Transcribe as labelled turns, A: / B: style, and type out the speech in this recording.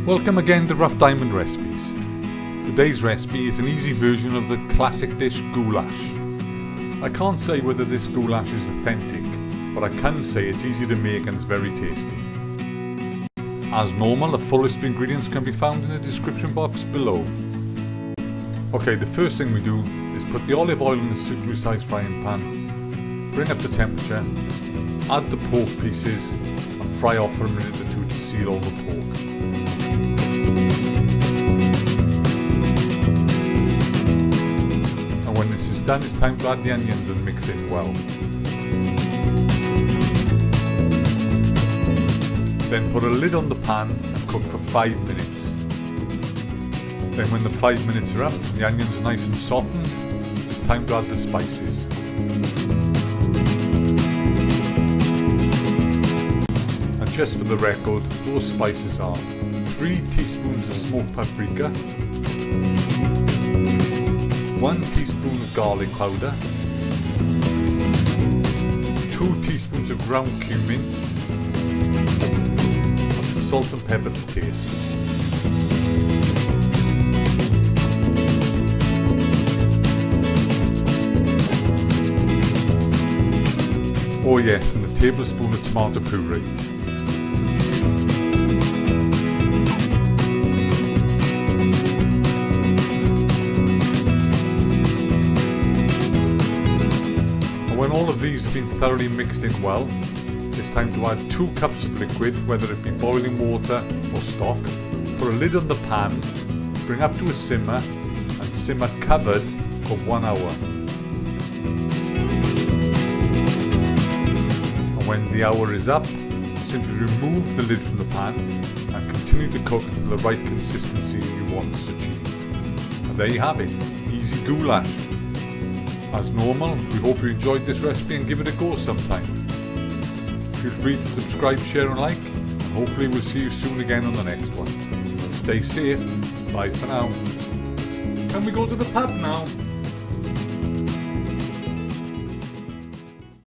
A: Welcome again to Rough Diamond Recipes. Today's recipe is an easy version of the classic dish goulash. I can't say whether this goulash is authentic, but I can say it's easy to make and it's very tasty. As normal, the full list of ingredients can be found in the description box below. Okay, the first thing we do is put the olive oil in the suitably sized frying pan, bring up the temperature, add the pork pieces and fry off for a minute or two to seal all the pork. And when this is done, it's time to add the onions and mix it well. Then put a lid on the pan and cook for 5 minutes. Then when the 5 minutes are up and the onions are nice and softened, it's time to add the spices. And just for the record, those spices are 3 teaspoons of smoked paprika, 1 teaspoon of garlic powder, 2 teaspoons of ground cumin, and salt and pepper to taste. Oh yes, and a tablespoon of tomato puree. When all of these have been thoroughly mixed in well, it's time to add 2 cups of liquid, whether it be boiling water or stock. Put a lid on the pan, bring up to a simmer and simmer covered for 1 hour. And when the hour is up, simply remove the lid from the pan and continue to cook until the right consistency you want to achieve. And there you have it, easy goulash. As normal, we hope you enjoyed this recipe and give it a go sometime. Feel free to subscribe, share and like, and hopefully we'll see you soon again on the next one. Stay safe, bye for now. Can we go to the pub now?